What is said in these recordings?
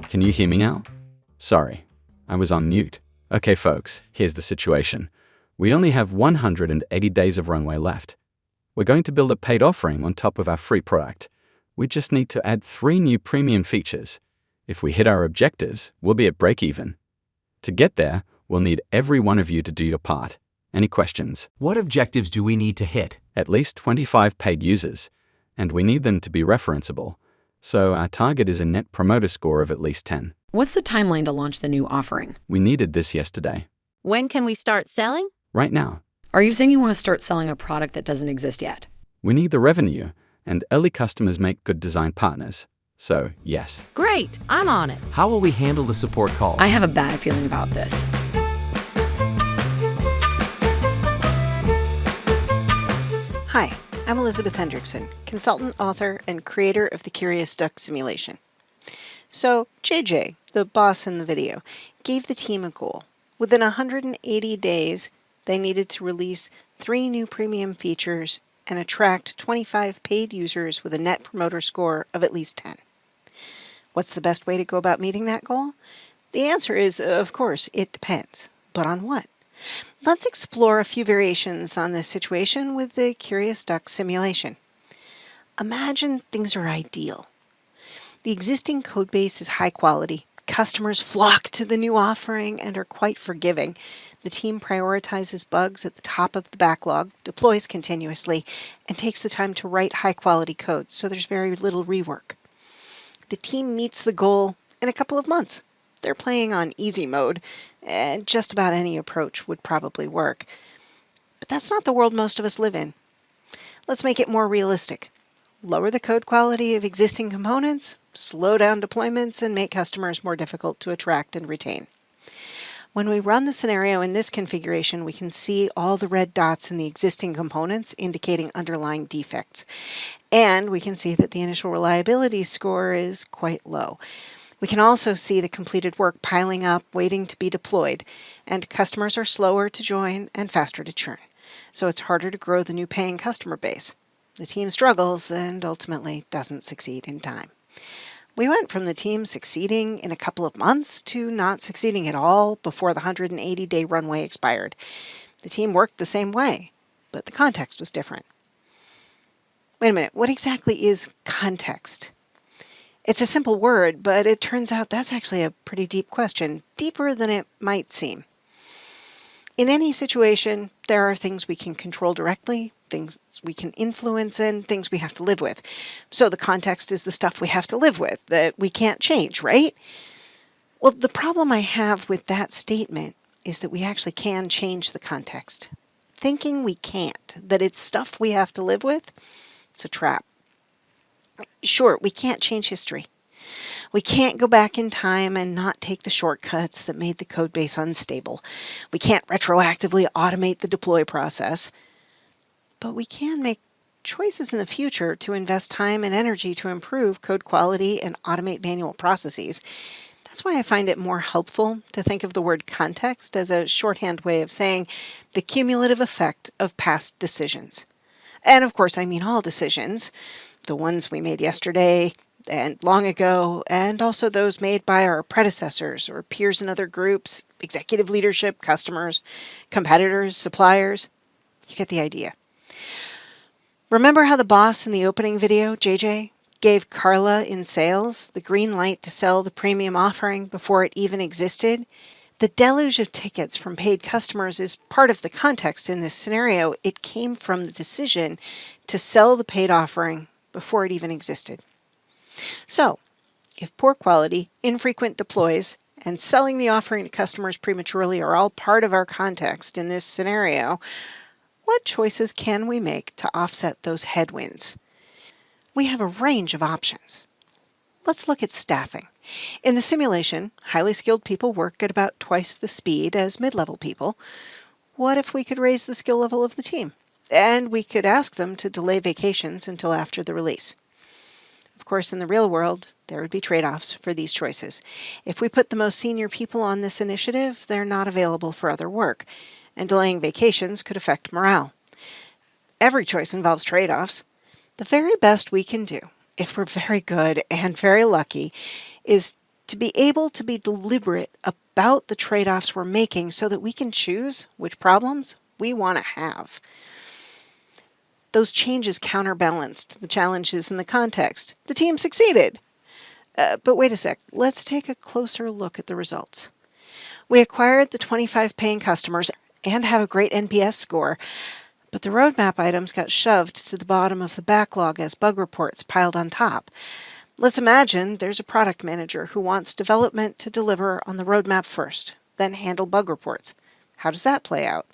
Can you hear me now? Sorry, I was on mute. Okay folks, here's the situation. We only have 180 days of runway left. We're going to build a paid offering on top of our free product. We just need to add 3 new premium features. If we hit our objectives, we'll be at break even. To get there, we'll need every one of you to do your part. Any questions? What objectives do we need to hit? At least 25 paid users, and we need them to be referenceable. So our target is a net promoter score of at least 10. What's the timeline to launch the new offering? We needed this yesterday. When can we start selling? Right now. Are you saying you want to start selling a product that doesn't exist yet? We need the revenue, and early customers make good design partners. So, yes. Great, I'm on it. How will we handle the support calls? I have a bad feeling about this. Hi, I'm Elizabeth Hendrickson, consultant, author, and creator of the Curious Duck simulation. So, JJ, the boss in the video, gave the team a goal. Within 180 days, they needed to release 3 new premium features and attract 25 paid users with a net promoter score of at least 10. What's the best way to go about meeting that goal? The answer is, of course, it depends. But on what? Let's explore a few variations on this situation with the Curious Duck simulation. Imagine things are ideal. The existing codebase is high quality. Customers flock to the new offering and are quite forgiving. The team prioritizes bugs at the top of the backlog, deploys continuously, and takes the time to write high-quality code, so there's very little rework. The team meets the goal in a couple of months. They're playing on easy mode, and just about any approach would probably work. But that's not the world most of us live in. Let's make it more realistic. Lower the code quality of existing components, slow down deployments, and make customers more difficult to attract and retain. When we run the scenario in this configuration, we can see all the red dots in the existing components indicating underlying defects. And we can see that the initial reliability score is quite low. We can also see the completed work piling up, waiting to be deployed, and customers are slower to join and faster to churn. So it's harder to grow the new paying customer base. The team struggles and ultimately doesn't succeed in time. We went from the team succeeding in a couple of months to not succeeding at all before the 180-day runway expired. The team worked the same way, but the context was different. Wait a minute, what exactly is context? It's a simple word, but it turns out that's actually a pretty deep question, deeper than it might seem. In any situation, there are things we can control directly, things we can influence, and things we have to live with. So the context is the stuff we have to live with, that we can't change, right? Well, the problem I have with that statement is that we actually can change the context. Thinking we can't, that it's stuff we have to live with, it's a trap. Sure, we can't change history. We can't go back in time and not take the shortcuts that made the codebase unstable. We can't retroactively automate the deploy process. But we can make choices in the future to invest time and energy to improve code quality and automate manual processes. That's why I find it more helpful to think of the word context as a shorthand way of saying the cumulative effect of past decisions. And of course, I mean all decisions, the ones we made yesterday and long ago, and also those made by our predecessors or peers in other groups, executive leadership, customers, competitors, suppliers. You get the idea. Remember how the boss in the opening video, JJ, gave Carla in sales the green light to sell the premium offering before it even existed? The deluge of tickets from paid customers is part of the context in this scenario. It came from the decision to sell the paid offering before it even existed. So, if poor quality, infrequent deploys, and selling the offering to customers prematurely are all part of our context in this scenario, what choices can we make to offset those headwinds? We have a range of options. Let's look at staffing. In the simulation, highly skilled people work at about twice the speed as mid-level people. What if we could raise the skill level of the team? And we could ask them to delay vacations until after the release. Of course, in the real world, there would be trade-offs for these choices. If we put the most senior people on this initiative, they're not available for other work, and delaying vacations could affect morale. Every choice involves trade-offs. The very best we can do, if we're very good and very lucky, is to be able to be deliberate about the trade-offs we're making so that we can choose which problems we want to have. Those changes counterbalanced the challenges in the context. The team succeeded. But wait a sec, let's take a closer look at the results. We acquired the 25 paying customers and have a great NPS score, but the roadmap items got shoved to the bottom of the backlog as bug reports piled on top. Let's imagine there's a product manager who wants development to deliver on the roadmap first, then handle bug reports. How does that play out?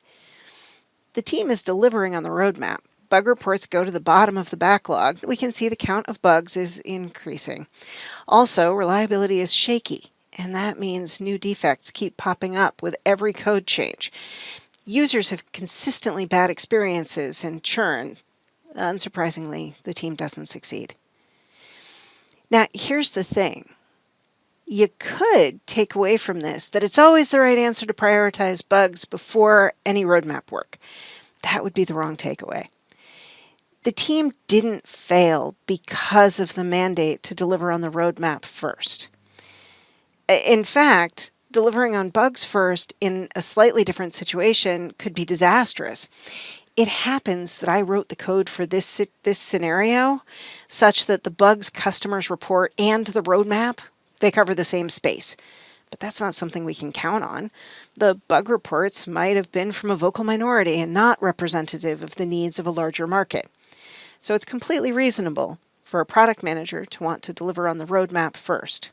The team is delivering on the roadmap. Bug reports go to the bottom of the backlog. We can see the count of bugs is increasing. Also, reliability is shaky, and that means new defects keep popping up with every code change. Users have consistently bad experiences and churn. Unsurprisingly, the team doesn't succeed. Now, here's the thing. You could take away from this that it's always the right answer to prioritize bugs before any roadmap work. That would be the wrong takeaway. The team didn't fail because of the mandate to deliver on the roadmap first. In fact, delivering on bugs first in a slightly different situation could be disastrous. It happens that I wrote the code for this scenario such that the bugs customers report and the roadmap, they cover the same space. But that's not something we can count on. The bug reports might have been from a vocal minority and not representative of the needs of a larger market. So it's completely reasonable for a product manager to want to deliver on the roadmap first.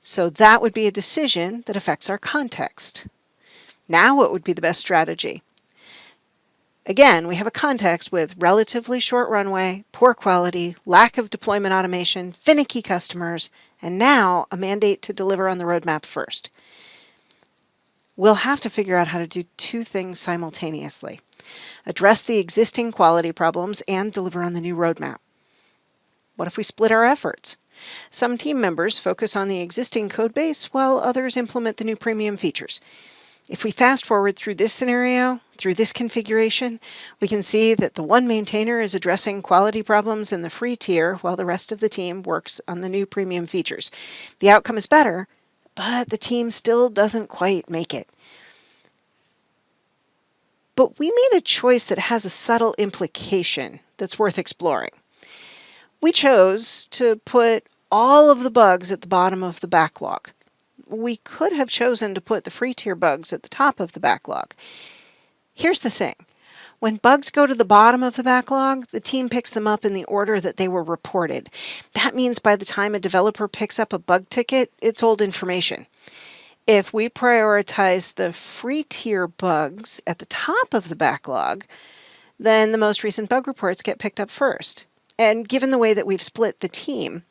So that would be a decision that affects our context. Now what would be the best strategy? Again, we have a context with relatively short runway, poor quality, lack of deployment automation, finicky customers, and now a mandate to deliver on the roadmap first. We'll have to figure out how to do two things simultaneously: address the existing quality problems and deliver on the new roadmap. What if we split our efforts? Some team members focus on the existing code base while others implement the new premium features. If we fast forward through this scenario, through this configuration, we can see that the one maintainer is addressing quality problems in the free tier while the rest of the team works on the new premium features. The outcome is better, but the team still doesn't quite make it. But we made a choice that has a subtle implication that's worth exploring. We chose to put all of the bugs at the bottom of the backlog. We could have chosen to put the free tier bugs at the top of the backlog. Here's the thing. When bugs go to the bottom of the backlog, the team picks them up in the order that they were reported. That means by the time a developer picks up a bug ticket, it's old information. If we prioritize the free tier bugs at the top of the backlog, then the most recent bug reports get picked up first. And given the way that we've split the team,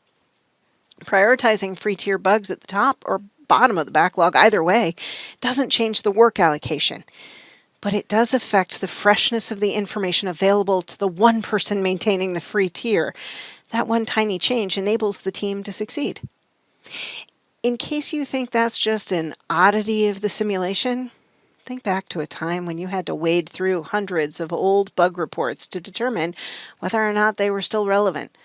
prioritizing free tier bugs at the top or bottom of the backlog, either way, doesn't change the work allocation. But it does affect the freshness of the information available to the one person maintaining the free tier. That one tiny change enables the team to succeed. In case you think that's just an oddity of the simulation, think back to a time when you had to wade through hundreds of old bug reports to determine whether or not they were still relevant.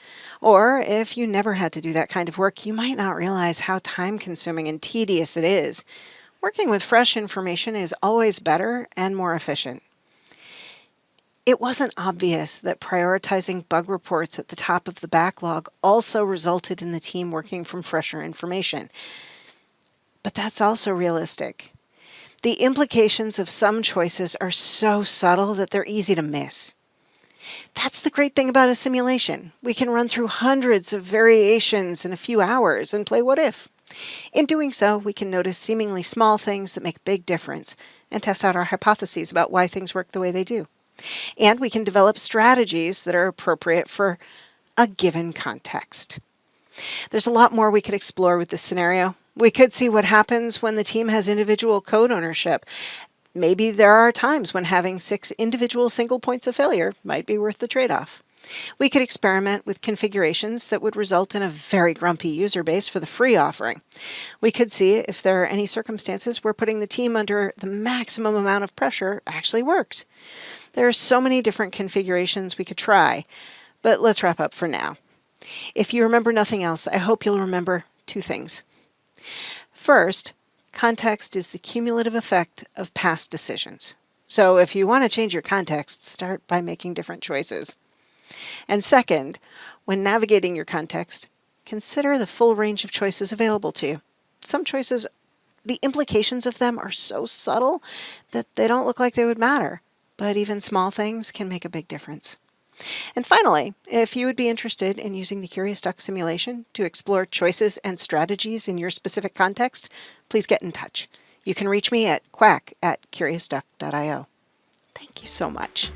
Or if you never had to do that kind of work, you might not realize how time-consuming and tedious it is. Working with fresh information is always better and more efficient. It wasn't obvious that prioritizing bug reports at the top of the backlog also resulted in the team working from fresher information. But that's also realistic. The implications of some choices are so subtle that they're easy to miss. That's the great thing about a simulation. We can run through hundreds of variations in a few hours and play what if. In doing so, we can notice seemingly small things that make a big difference and test out our hypotheses about why things work the way they do. And we can develop strategies that are appropriate for a given context. There's a lot more we could explore with this scenario. We could see what happens when the team has individual code ownership. Maybe there are times when having 6 individual single points of failure might be worth the trade-off. We could experiment with configurations that would result in a very grumpy user base for the free offering. We could see if there are any circumstances where putting the team under the maximum amount of pressure actually works. There are so many different configurations we could try, but let's wrap up for now. If you remember nothing else, I hope you'll remember two things. First, context is the cumulative effect of past decisions. So if you want to change your context, start by making different choices. And second, when navigating your context, consider the full range of choices available to you. Some choices, the implications of them are so subtle that they don't look like they would matter, but even small things can make a big difference. And finally, if you would be interested in using the Curious Duck simulation to explore choices and strategies in your specific context, please get in touch. You can reach me at quack@curiousduck.io. Thank you so much.